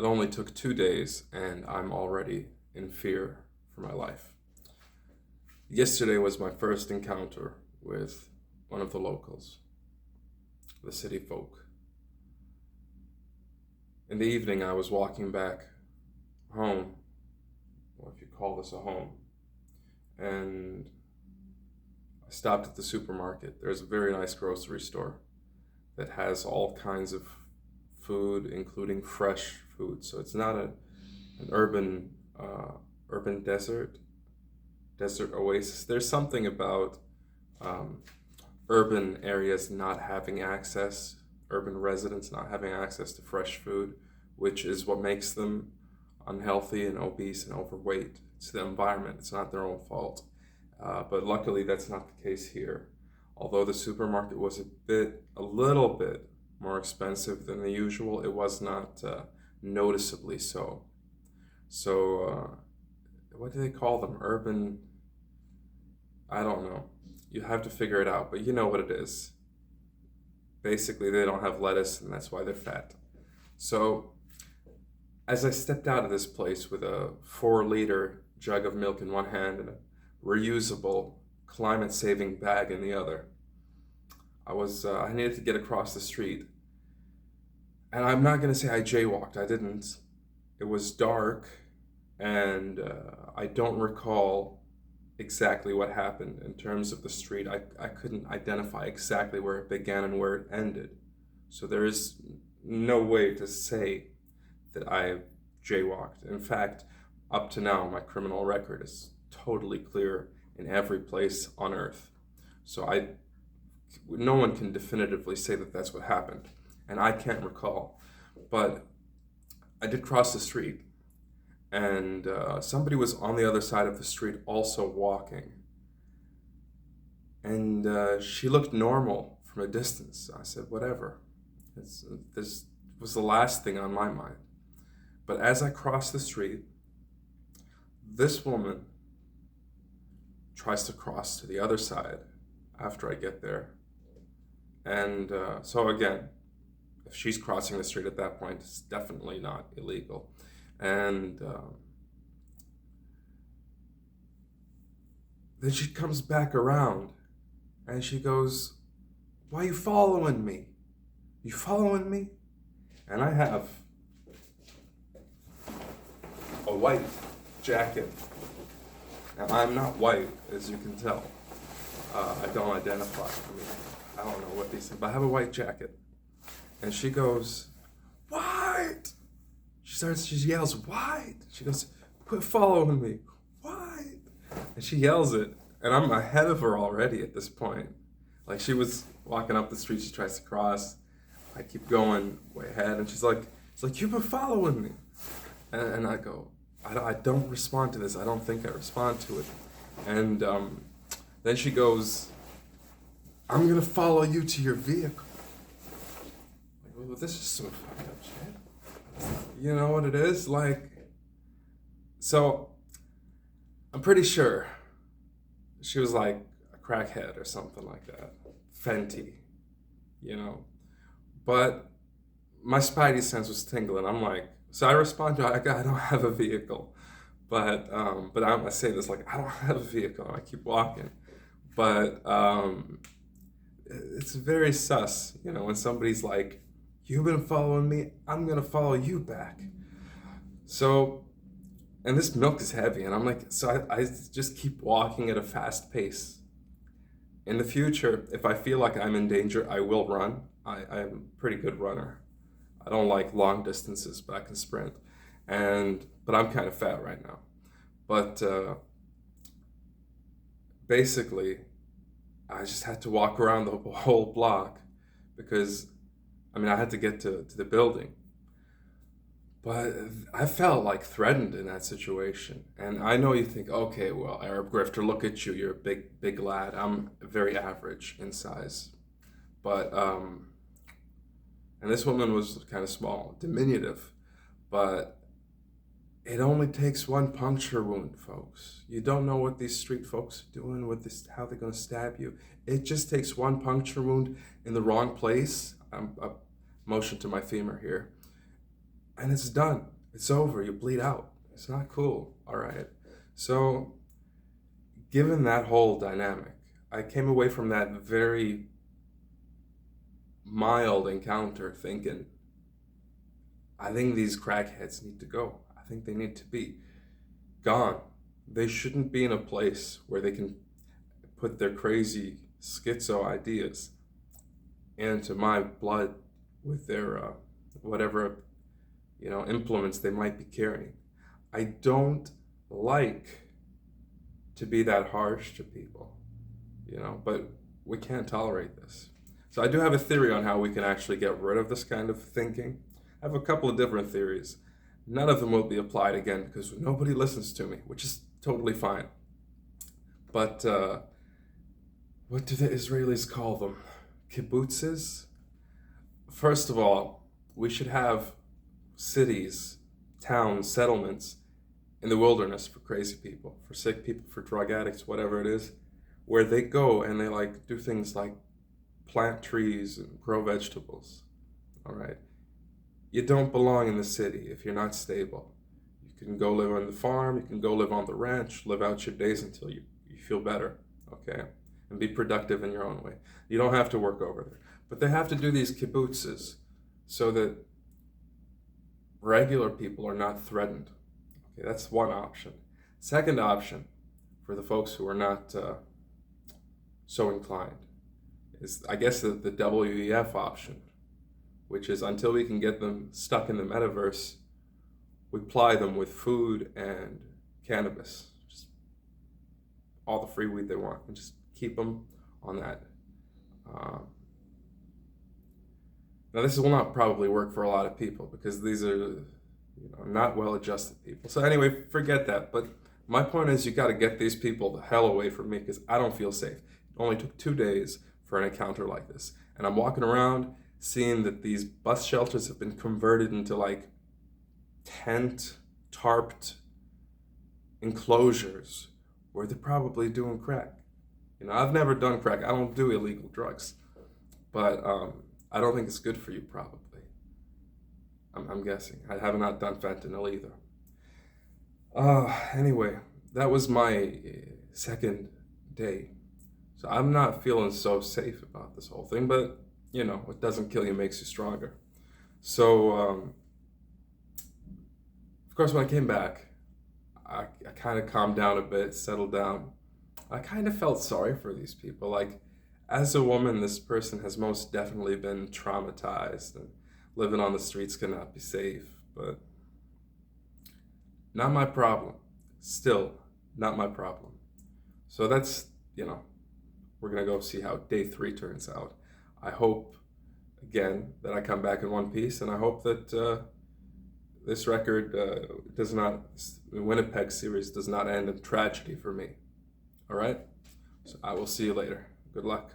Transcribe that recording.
only took 2 days, and I'm already in fear for my life. Yesterday was my first encounter with one of the locals, the city folk. In the evening, I was walking back home, or if you call this a home, and I stopped at the supermarket. There's a very nice grocery store that has all kinds of food, including fresh food. So it's not an urban desert oasis. There's something about urban areas not having access, urban residents not having access to fresh food, which is what makes them unhealthy and obese and overweight. It's the environment, it's not their own fault. But luckily that's not the case here. Although the supermarket was a little bit more expensive than the usual, it was not noticeably so. So, what do they call them? Urban, I don't know. You have to figure it out, but you know what it is. Basically, they don't have lettuce, and that's why they're fat. So, as I stepped out of this place with a 4-liter jug of milk in one hand and a reusable, climate-saving bag in the other, I needed to get across the street. And I'm not going to say I jaywalked. I didn't. It was dark, and I don't recall exactly what happened in terms of the street. I couldn't identify exactly where it began and where it ended. So there is no way to say that I jaywalked. In fact, up to now, my criminal record is totally clear in every place on earth. So no one can definitively say that that's what happened. And I can't recall. But I did cross the street. And somebody was on the other side of the street also walking. And she looked normal from a distance. I said, whatever. This was the last thing on my mind. But as I crossed the street, this woman tries to cross to the other side after I get there. And so again, if she's crossing the street at that point, it's definitely not illegal. And then she comes back around and she goes, "Why are you following me? You following me?" And I have a white jacket. Now, I'm not white, as you can tell. I don't identify. I don't know what these things, but I have a white jacket. And she goes, "White!" She yells, "White!" She goes, "Quit following me, white!" And she yells it, and I'm ahead of her already at this point. Like, she was walking up the street, she tries to cross. I keep going way ahead, and she's like, "You've been following me." And I go, I don't respond to this. I don't think I respond to it. And then she goes, "I'm going to follow you to your vehicle." Like, well, this is some fucked up shit. You know what it is? Like, so I'm pretty sure she was like a crackhead or something like that. Fenty, you know. But my spidey sense was tingling. I'm like, so I respond to her, I don't have a vehicle. But I say this like, I don't have a vehicle. And I keep walking. But it's very sus, you know, when somebody's like, "You've been following me, I'm going to follow you back." So, and this milk is heavy. And I'm like, so I just keep walking at a fast pace. In the future, if I feel like I'm in danger, I will run. I'm a pretty good runner. I don't like long distances, but I can sprint. But I'm kind of fat right now. But basically, I just had to walk around the whole block because, I mean, I had to get to the building. But I felt like threatened in that situation. And I know you think, okay, well, Arab grifter, look at you. You're a big lad. I'm very average in size. But, and this woman was kind of small, diminutive. But it only takes one puncture wound, folks. You don't know what these street folks are doing, how they're going to stab you. It just takes one puncture wound in the wrong place. I'm motion to my femur here. And it's done. it's over. You bleed out. It's not cool. All right. So, given that whole dynamic, I came away from that very mild encounter thinking, I think these crackheads need to go. I think they need to be gone. They shouldn't be in a place where they can put their crazy schizo ideas into my blood with their whatever implements they might be carrying. I don't like to be that harsh to people, but we can't tolerate this. So I do have a theory on how we can actually get rid of this kind of thinking. I have a couple of different theories. None of them will be applied again because nobody listens to me, which is totally fine. But what do the Israelis call them? Kibbutzes? First of all, we should have cities, towns, settlements in the wilderness for crazy people, for sick people, for drug addicts, whatever it is, where they go and they do things like plant trees and grow vegetables. All right. You don't belong in the city if you're not stable. You can go live on the farm, you can go live on the ranch, live out your days until you feel better, okay? And be productive in your own way. You don't have to work over there. But they have to do these kibbutzes so that regular people are not threatened. Okay, that's one option. Second option, for the folks who are not so inclined, is I guess the WEF option, which is until we can get them stuck in the metaverse, we ply them with food and cannabis, just all the free weed they want, and just keep them on that. Now this will not probably work for a lot of people because these are not well-adjusted people. So anyway, forget that. But my point is you got to get these people the hell away from me because I don't feel safe. It only took 2 days for an encounter like this. And I'm walking around seeing that these bus shelters have been converted into tent, tarped enclosures where they're probably doing crack. I've never done crack. I don't do illegal drugs. But I don't think it's good for you, probably. I'm guessing. I have not done fentanyl either. Anyway, that was my second day. So I'm not feeling so safe about this whole thing, but what doesn't kill you makes you stronger. So, of course, when I came back, I kind of calmed down a bit, settled down. I kind of felt sorry for these people. As a woman, this person has most definitely been traumatized, and living on the streets cannot be safe, but not my problem. Still, not my problem. So that's, we're going to go see how day 3 turns out. I hope, again, that I come back in one piece, and I hope that this record the Winnipeg series does not end in tragedy for me. All right? So I will see you later. Good luck.